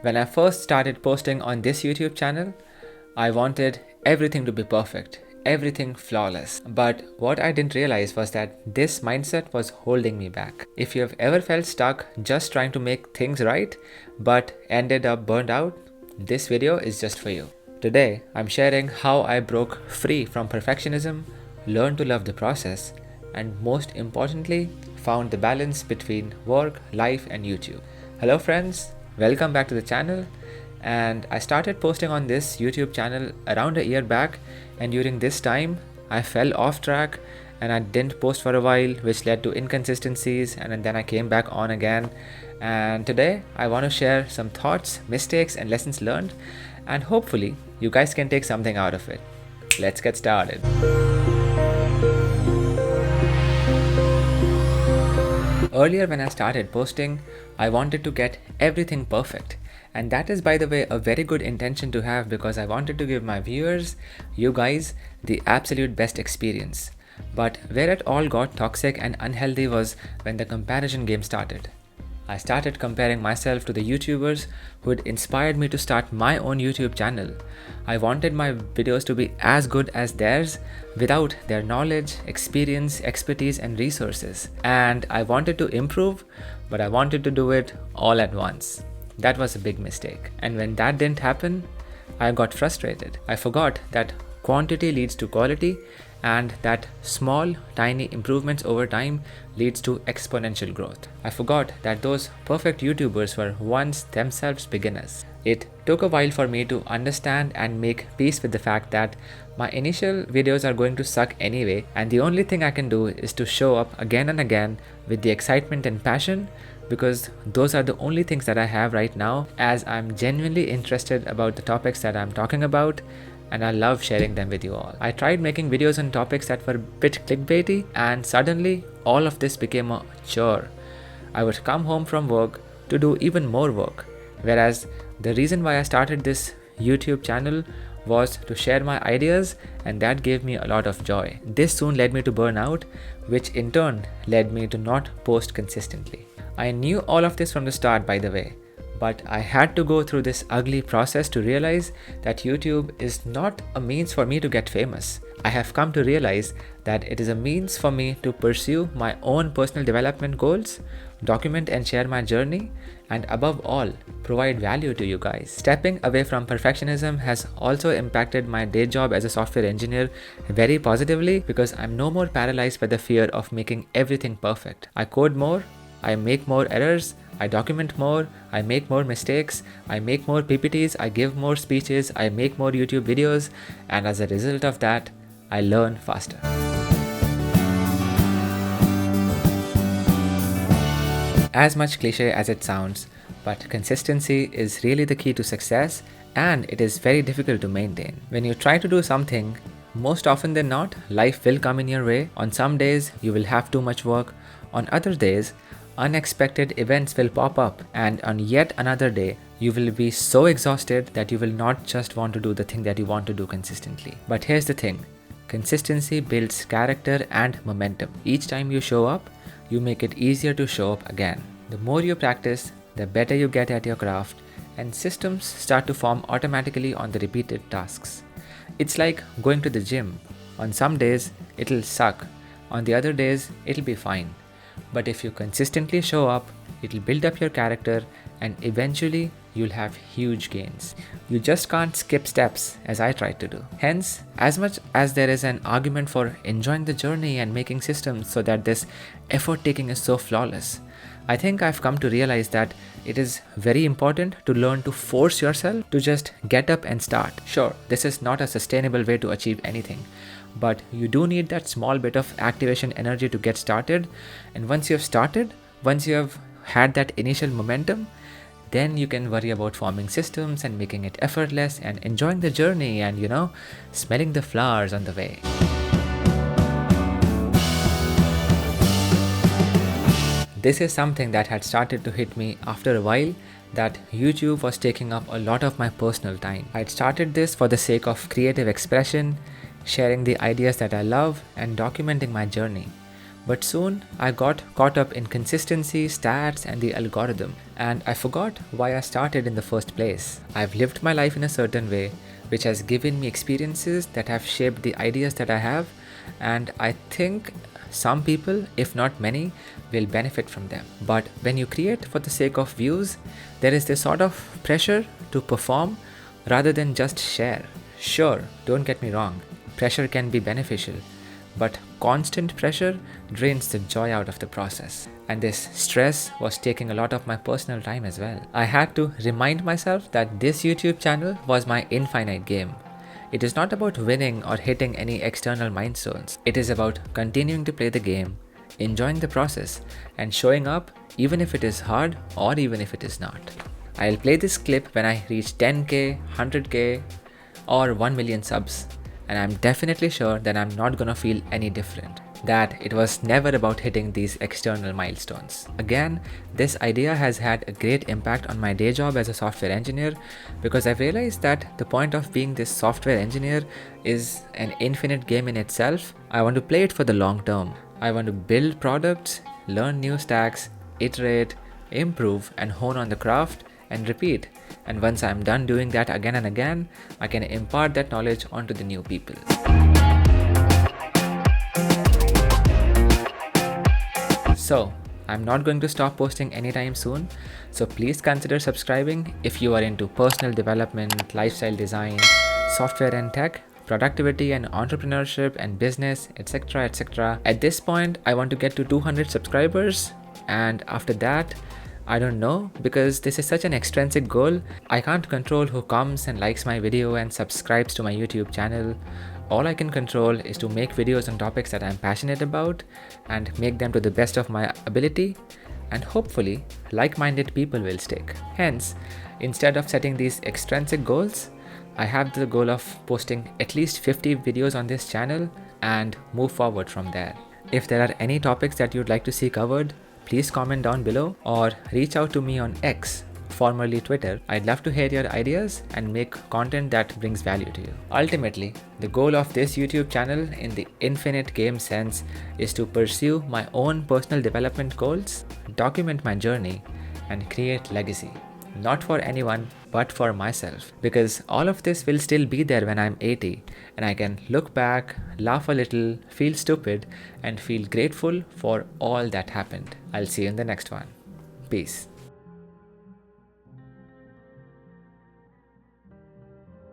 When I first started posting on this YouTube channel, I wanted everything to be perfect, everything flawless. But what I didn't realize was that this mindset was holding me back. If you have ever felt stuck just trying to make things right, but ended up burned out, this video is just for you. Today, I'm sharing how I broke free from perfectionism, learned to love the process, and most importantly, found the balance between work, life, and YouTube. Hello friends, welcome back to the channel. And I started posting on this YouTube channel around a year back, and during this time I fell off track and I didn't post for a while, which led to inconsistencies, and then I came back on again. And today I want to share some thoughts, mistakes, and lessons learned, and hopefully you guys can take something out of it. Let's get started. Earlier when I started posting, I wanted to get everything perfect. And that is, by the way, a very good intention to have, because I wanted to give my viewers, you guys, the absolute best experience. But where it all got toxic and unhealthy was when the comparison game started. I started comparing myself to the YouTubers who had inspired me to start my own YouTube channel. I wanted my videos to be as good as theirs without their knowledge, experience, expertise, and resources. And I wanted to improve, but I wanted to do it all at once. That was a big mistake. And when that didn't happen, I got frustrated. I forgot that quantity leads to quality, and that small, tiny improvements over time leads to exponential growth. I forgot that those perfect YouTubers were once themselves beginners. It took a while for me to understand and make peace with the fact that my initial videos are going to suck anyway, and the only thing I can do is to show up again and again with the excitement and passion, because those are the only things that I have right now, as I'm genuinely interested about the topics that I'm talking about, and I love sharing them with you all. I tried making videos on topics that were a bit clickbaity, and suddenly all of this became a chore. I would come home from work to do even more work, whereas the reason why I started this YouTube channel was to share my ideas, and that gave me a lot of joy. This soon led me to burnout, which in turn led me to not post consistently. I knew all of this from the start, by the way, but I had to go through this ugly process to realize that YouTube is not a means for me to get famous. I have come to realize that it is a means for me to pursue my own personal development goals, document and share my journey, and above all, provide value to you guys. Stepping away from perfectionism has also impacted my day job as a software engineer very positively, because I'm no more paralyzed by the fear of making everything perfect. I code more, I make more errors, I document more, I make more mistakes, I make more PPTs, I give more speeches, I make more YouTube videos, and as a result of that, I learn faster. As much cliche as it sounds, but consistency is really the key to success, and it is very difficult to maintain. When you try to do something, most often than not, life will come in your way. On some days, you will have too much work. On other days, unexpected events will pop up, and on yet another day, you will be so exhausted that you will not just want to do the thing that you want to do consistently. But here's the thing, consistency builds character and momentum. Each time you show up, you make it easier to show up again. The more you practice, the better you get at your craft, and systems start to form automatically on the repeated tasks. It's like going to the gym. On some days, it'll suck. On the other days, it'll be fine. But if you consistently show up, it'll build up your character, and eventually you'll have huge gains. You just can't skip steps, as I tried to do. Hence, as much as there is an argument for enjoying the journey and making systems so that this effort taking is so flawless, I think I've come to realize that it is very important to learn to force yourself to just get up and start. Sure, this is not a sustainable way to achieve anything, but you do need that small bit of activation energy to get started. And once you have started, once you have had that initial momentum, then you can worry about forming systems and making it effortless and enjoying the journey and, smelling the flowers on the way. This is something that had started to hit me after a while, that YouTube was taking up a lot of my personal time. I had started this for the sake of creative expression, sharing the ideas that I love, and documenting my journey. But soon I got caught up in consistency, stats, and the algorithm, and I forgot why I started in the first place. I've lived my life in a certain way, which has given me experiences that have shaped the ideas that I have, and I think some people, if not many, will benefit from them. But when you create for the sake of views, there is this sort of pressure to perform rather than just share. Sure, don't get me wrong, pressure can be beneficial, but constant pressure drains the joy out of the process. And this stress was taking a lot of my personal time as well. I had to remind myself that this YouTube channel was my infinite game. It is not about winning or hitting any external milestones. It is about continuing to play the game, enjoying the process, and showing up even if it is hard or even if it is not. I'll play this clip when I reach 10k, 100k, or 1 million subs, and I'm definitely sure that I'm not gonna feel any different. That it was never about hitting these external milestones. Again, this idea has had a great impact on my day job as a software engineer, because I've realized that the point of being this software engineer is an infinite game in itself. I want to play it for the long term. I want to build products, learn new stacks, iterate, improve, and hone on the craft, and repeat. And once I'm done doing that again and again, I can impart that knowledge onto the new people. So, I'm not going to stop posting anytime soon, so please consider subscribing if you are into personal development, lifestyle design, software and tech, productivity and entrepreneurship and business, etc. etc. At this point, I want to get to 200 subscribers, and after that, I don't know, because this is such an extrinsic goal. I can't control who comes and likes my video and subscribes to my YouTube channel. All I can control is to make videos on topics that I'm passionate about and make them to the best of my ability, and hopefully like-minded people will stick. Hence, instead of setting these extrinsic goals, I have the goal of posting at least 50 videos on this channel and move forward from there. If there are any topics that you'd like to see covered, please comment down below or reach out to me on X, formerly Twitter. I'd love to hear your ideas and make content that brings value to you. Ultimately, the goal of this YouTube channel in the infinite game sense is to pursue my own personal development goals, document my journey, and create legacy. Not for anyone, but for myself. Because all of this will still be there when I'm 80, and I can look back, laugh a little, feel stupid, and feel grateful for all that happened. I'll see you in the next one. Peace.